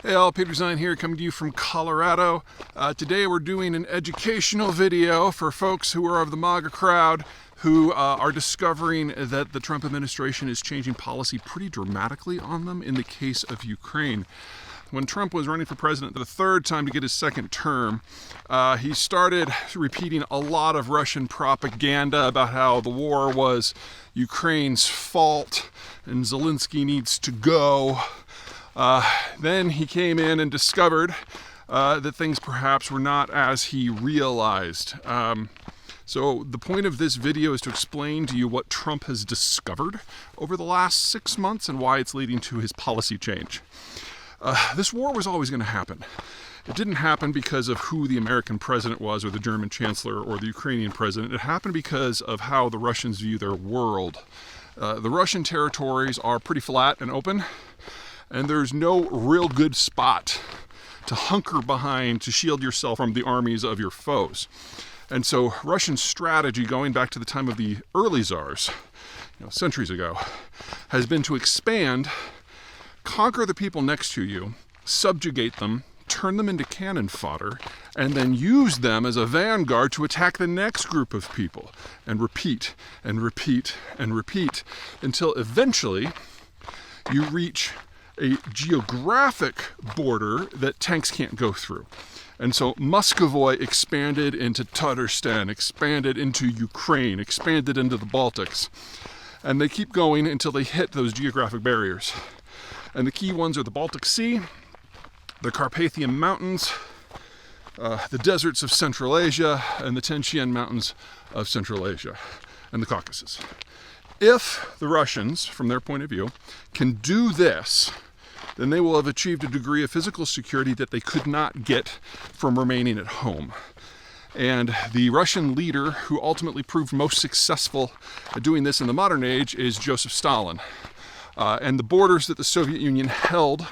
Hey all, Peter Zeihan here, coming to you from Colorado. Today we're doing an educational video for folks who are of the MAGA crowd who are discovering that the Trump administration is changing policy pretty dramatically on them in the case of Ukraine. When Trump was running for president the third time to get his second term, he started repeating a lot of Russian propaganda about how the war was Ukraine's fault and Zelensky needs to go. Then he came in and discovered that things perhaps were not as he realized. So the point of this video is to explain to you what Trump has discovered over the last 6 months and why it's leading to his policy change. This war was always going to happen. It didn't happen because of who the American president was or the German chancellor or the Ukrainian president. It happened because of how the Russians view their world. The Russian territories are pretty flat and open, and there's no real good spot to hunker behind to shield yourself from the armies of your foes. And so Russian strategy, going back to the time of the early czars, centuries ago, has been to expand, conquer the people next to you, subjugate them, turn them into cannon fodder, and then use them as a vanguard to attack the next group of people, and repeat, and repeat, and repeat, until eventually you reach a geographic border that tanks can't go through. And so Muscovy expanded into Tatarstan, expanded into Ukraine, expanded into the Baltics. And they keep going until they hit those geographic barriers. And the key ones are the Baltic Sea, the Carpathian Mountains, the deserts of Central Asia, and the Tian Mountains of Central Asia, and the Caucasus. If the Russians, from their point of view, can do this, then they will have achieved a degree of physical security that they could not get from remaining at home. And the Russian leader who ultimately proved most successful at doing this in the modern age is Joseph Stalin. And the borders that the Soviet Union held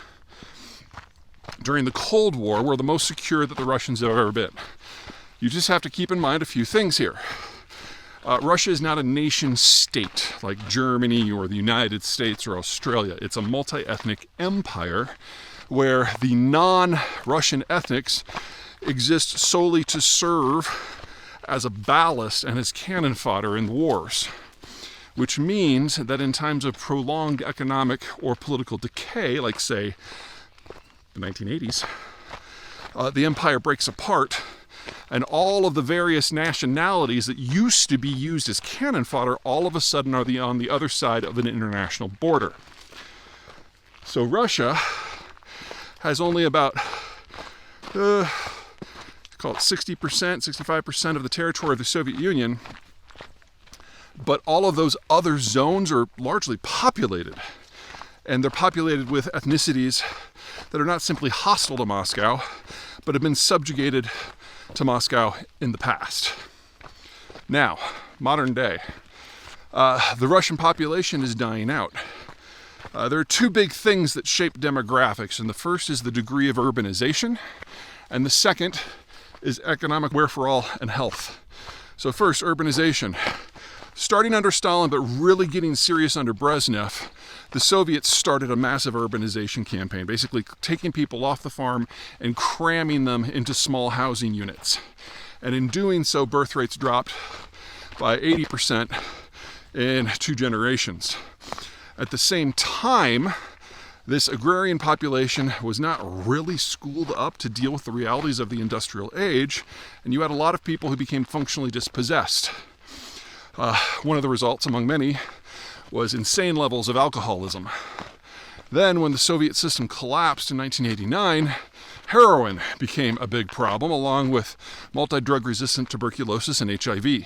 during the Cold War were the most secure that the Russians have ever been. You just have to keep in mind a few things here. Russia is not a nation state like Germany or the United States or Australia. It's a multi-ethnic empire where the non-Russian ethnics exist solely to serve as a ballast and as cannon fodder in wars, which means that in times of prolonged economic or political decay, like say the 1980s, the empire breaks apart, and all of the various nationalities that used to be used as cannon fodder all of a sudden are on the other side of an international border. So Russia has only about, call it 60%, 65% of the territory of the Soviet Union, but all of those other zones are largely populated. And they're populated with ethnicities that are not simply hostile to Moscow, but have been subjugated to Moscow in the past. Now, modern day, the Russian population is dying out. There are two big things that shape demographics, and the first is the degree of urbanization, and the second is economic wherefore and health. So first, urbanization. Starting under Stalin, but really getting serious under Brezhnev, the Soviets started a massive urbanization campaign, basically taking people off the farm and cramming them into small housing units. And in doing so, birth rates dropped by 80% in 2 generations. At the same time, this agrarian population was not really schooled up to deal with the realities of the industrial age, and you had a lot of people who became functionally dispossessed. One of the results, among many, was insane levels of alcoholism. Then, when the Soviet system collapsed in 1989, heroin became a big problem, along with multi-drug resistant tuberculosis and HIV.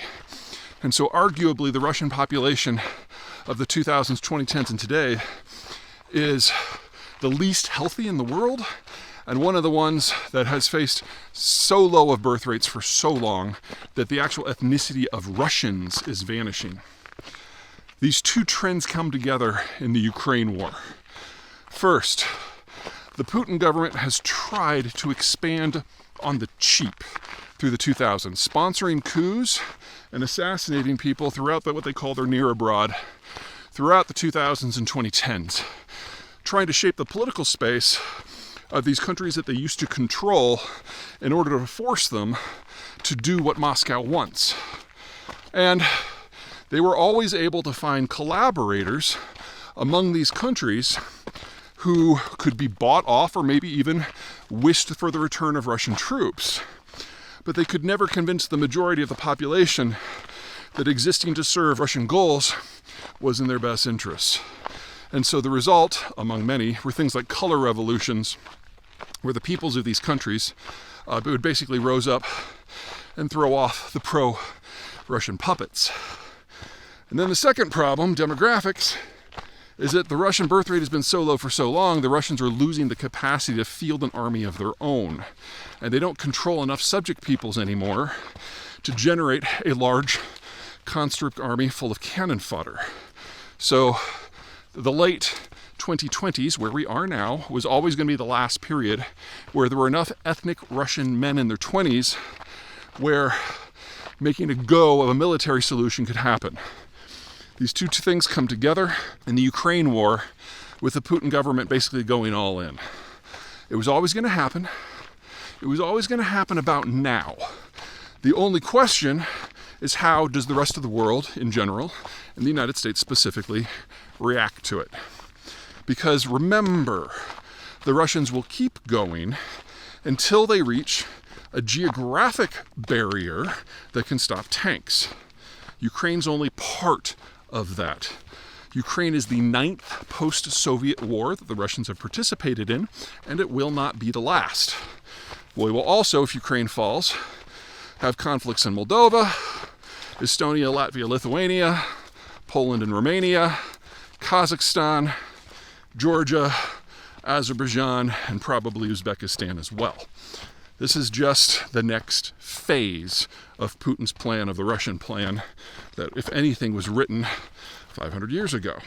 And so arguably the Russian population of the 2000s, 2010s, and today is the least healthy in the world, and one of the ones that has faced so low of birth rates for so long that the actual ethnicity of Russians is vanishing. These two trends come together in the Ukraine war. First, the Putin government has tried to expand on the cheap through the 2000s, sponsoring coups and assassinating people throughout what they call their near abroad throughout the 2000s and 2010s, trying to shape the political space of these countries that they used to control in order to force them to do what Moscow wants. And they were always able to find collaborators among these countries who could be bought off or maybe even wished for the return of Russian troops. But they could never convince the majority of the population that existing to serve Russian goals was in their best interests. And so the result, among many, were things like color revolutions, where the peoples of these countries would basically rose up and throw off the pro-Russian puppets. And then the second problem, demographics, is that the Russian birth rate has been so low for so long, the Russians are losing the capacity to field an army of their own. And they don't control enough subject peoples anymore to generate a large conscript army full of cannon fodder. So the late 2020s, where we are now, was always going to be the last period where there were enough ethnic Russian men in their 20s where making a go of a military solution could happen. These two things come together in the Ukraine war, with the Putin government basically going all in. It was always going to happen. It was always going to happen about now. The only question is, how does the rest of the world in general, and the United States specifically, react to it? Because remember, the Russians will keep going until they reach a geographic barrier that can stop tanks. Ukraine's only part of that. Ukraine is the 9th post-Soviet war that the Russians have participated in, and it will not be the last. We will also, if Ukraine falls, have conflicts in Moldova, Estonia, Latvia, Lithuania, Poland and Romania, Kazakhstan, Georgia, Azerbaijan, and probably Uzbekistan as well. This is just the next phase of Putin's plan, of the Russian plan, that, if anything, was written 500 years ago.